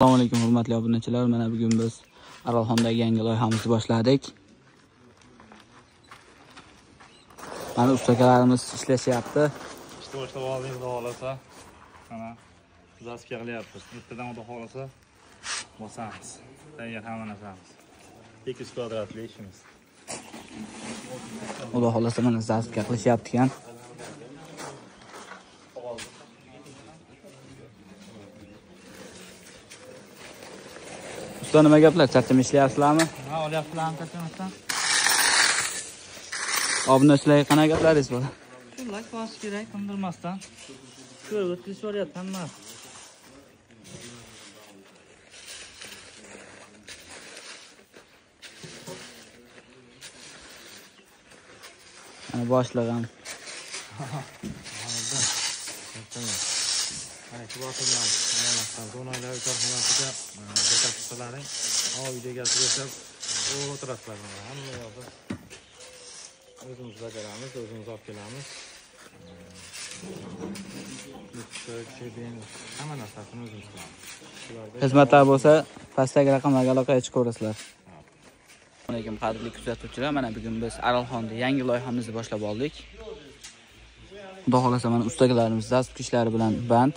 Assalomu alaykum hurmatli obunachilar. Mana bugun biz Aralxondagi yangi loyihamizni boshladik. Mana ustakalarimiz ishlashyapti. İşte boshlab oldik, xudo xolasa. Mana zaska qilyapmiz. Ertadan xudo xolasa bosamiz. Tayyor hamma narsamiz. 200 kvadratli ishimiz. Xudo xolasa mana zaska qilishyapti ekan. Usta nima gaplar? Charcham ishlayapsizlarmi? Ha, olyapsizlarmi charchamasdan? Obunachilarga qanaqa gaplaringiz bor? Shunday bosish kerak, qindirmasdan. Ko'rib o'tkazish hamma. Mana boshlig'im. Zonalar korxonasiga yetakchilari uyda keltirib o'tirasizlar. Hamma yoqda o'zimiz bajaramiz, o'zimiz olib kelamiz. Hamma narsasini o'zimiz qilamiz. Xizmatlar bo'lsa, pastdagi raqamlarga aloqaga chiqaverasizlar. Assalomu alaykum qadrli kuzatuvchilar. Mana bugun biz Aralxonda yangi loyihamizni boshlab oldik. Xudo xolasa mana ustakalarimiz zask ishlari bilan band.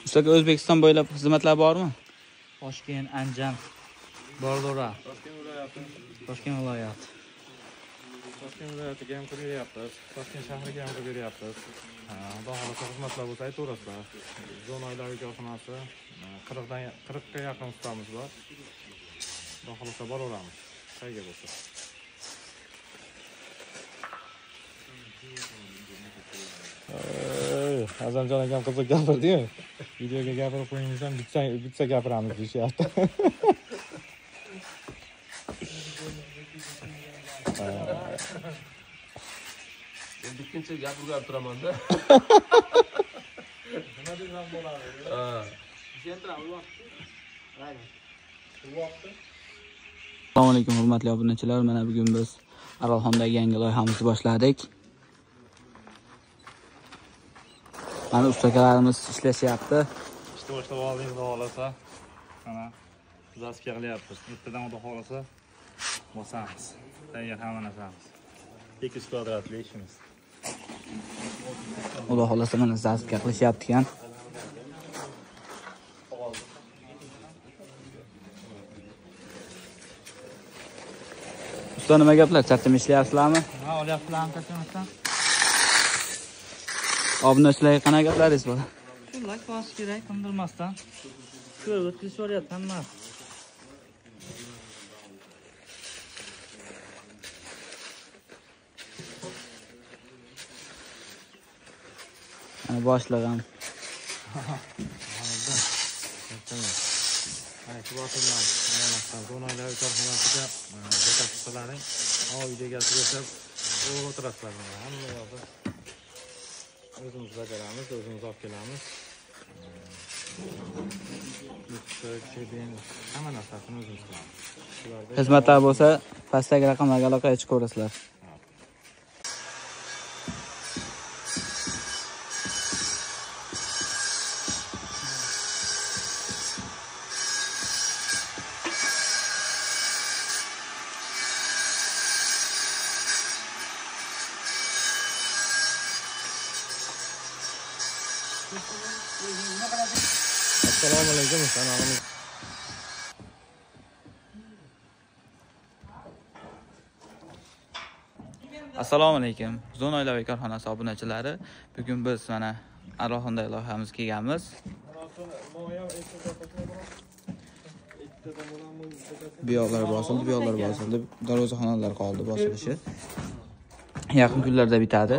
Ustaka O'zbekiston bo'ylab xizmatlar bormi? Toshkent, Andijon, Bordora, Toshkent viloyati. Toshkent viloyatiga ham beryapmiz. Toshkent shahriga ham beryapmiz. Xudo xolasa xizmatlar bo'lsa aytaverasizlar. Zonalar korxonasi 40 ga yaqin ustamiz bor. Xudo xolasa boraveramiz. Qayga bo'lsa. Azamjon akam qiziq gapirdi-yu. Videoga gapirib qo'yingizdan bitsa gapiramiz deyapti. Bitkincha gapirib turaman-da. Nima desam bo'ladi? Ha. Assalomu alaykum hurmatli obunachilar. Mana bugun biz Aralxondagi yangi loyihamizni boshladik. Mana ustakalarimiz ishlashyapti. İşte boshlab oldik, xudo xolasa. Mana zaska qilyapmiz. Ertadan xudo xolasa bosamiz. Tayyor hamma narsamiz. 200 kvadratli ishimiz. Xudo xolasa mana zaska qilishyapti ekan. Usta nima gaplar? Charcham ishlayapsizlarmi? Ha, olyapsizlarmi charchamasdan? Obunachilarga qanaqa gaplaringiz bor? Shunday bosish kerak, qindirmasdan. Ko'rib o'tkazish hamma. Mana boshlig'im. Zonalar korxonasiga yetakchilari uyda keltirib o'tirasizlar. Hamma yoqda o'zimiz bajaramiz, o'zimiz olib kelamiz. Hamma narsasini o'zimiz qilamiz. Xizmatlar bo'lsa, pastdagi raqamlarga aloqaga chiqaverasizlar. Assalomu alaykum sanog'imiz. Assalomu alaykum. Zona oilaviy korxonasi obunachilari. Bugun biz mana Aralxondagi loyihamizga kelganmiz. Bu yoqlar bosildi, darvozaxonalar qoldi bosilishi. Yaqin kunlarda bitadi.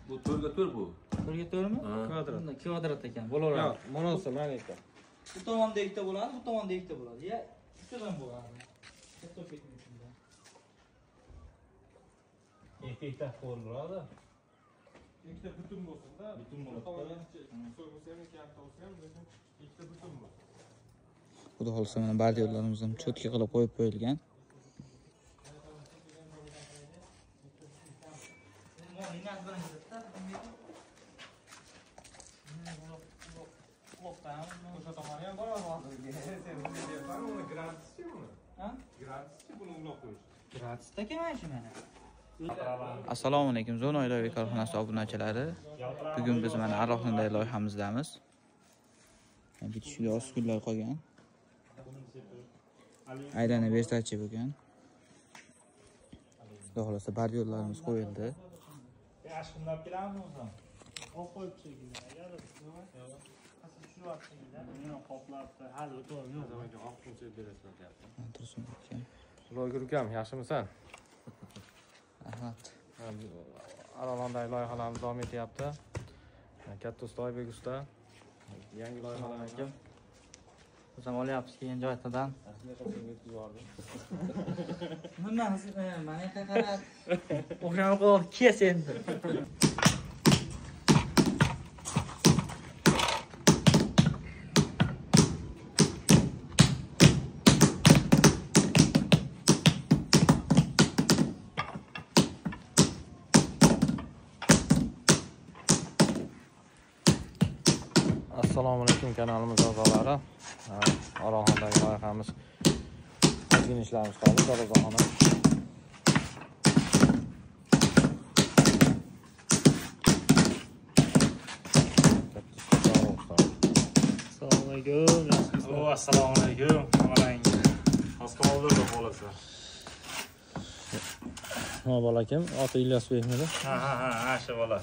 Bu to'rga to'r bu. To'rga to'rmi? Kvadrat. Kvadrat ekan. Bo'laveradi. Yo'q, monosi mana ekan. Bu tomonda ikkita bo'ladi, bu tomonda ikkita bo'ladi. Ya, ikkitadan bo'ladi. Ikkita bo'ladi. ikkita butun bo'lsin-da. Butun bo'lib bo'lsa ham katta bo'lsa ham lekin ikkita butun bo'lsin. Xudo xolisa mana bordyurlarimiz ham cho'tka qilib qo'yib qo'yilgan. O'sha tomoni ham bor hozirgi. Sen buni deyapsan, uni gratischi buni. Ha? Gratischi buni ulab qo'yish. Gratisda kelmaydi mana. Assalomu alaykum Zo'n oilaviy korxonasi obunachilari. Bugun biz mana Aralxondagi loyihamizdamiz. Bitishga oz kunlar qolgan. Aydana versachi bo'lgan. Xudo xolasa bordyurlarimiz qo'yildi. Yaxshilab kelamiz o'zim. Qo'yib qo'yib shekilli. Agar Meni qoplabdi. Hali o'tib yo'q. Zamonga oq kuncha berasizlar deyapti. Tursun aka. Bloger ukam, yaxshimisan? Rahmat. Aralxondagi loyihalarimiz davom etyapti. Katta usta Oybek usta. Yangi loyihalarga Biz ham olyapmiz keyin joytadan. aslida qilib yetkazib yubordim. Mana qarab. O'xshamay qoldi. Kes endi. Assalomu alaykum kanalimiz a'zolari. Aralxondagi loyihamiz ozgina ishlarimiz qoldi. Darvozaxona. Assalomu alaykum. Assalomu alaykum. Qamarang. Hozir oldirdi bolasi. Nima bolakim? Oti Ilyosbekmidi? Ha, shu bola.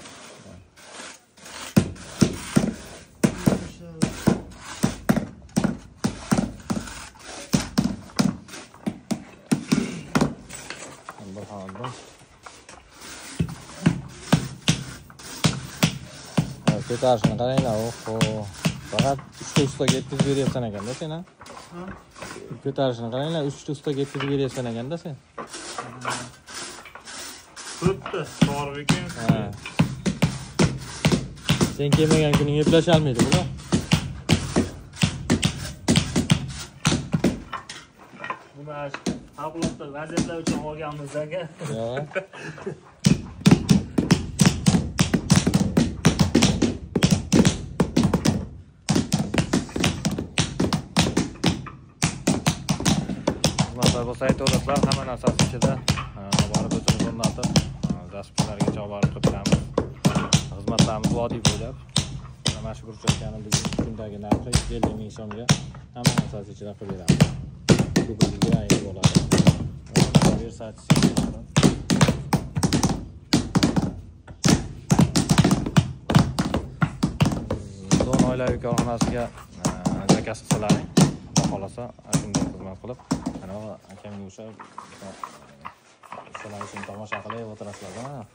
Ko'tarishni qaranglar, faqat 3 ustaga yetkazib beryapsan ekanda sen, ha? Ko'tarishni qaranglar, 3 ustaga yetkazib beryapsan ekanda sen. Bo'pti, to'g'ri ekan. Ha. Sen kelmagan kuning eplasholmaydi bular. Buni favqulodda vaziyatlar uchun olganmiz aka. Yo'q. Bo'lsa aytaveralar, hamma narsasi ichida. Borib o'zimiz o'rnatib, dasturlargacha olib borib qilamiz. Xizmatlarimiz vodiy bo'ylab. Mana shu burchakani biz kundagi narxi 50 ming so'mga hamma narsasi ichida qilib beramiz. Bugungi yangi bo'ladi. Versachi. Zo'n oilaviy korxonasiga zakaz qilsalaring, xohlasa shunday xizmat qilib, ana akamga o'sha ishlarni tomosha qilib o'tirasizlar.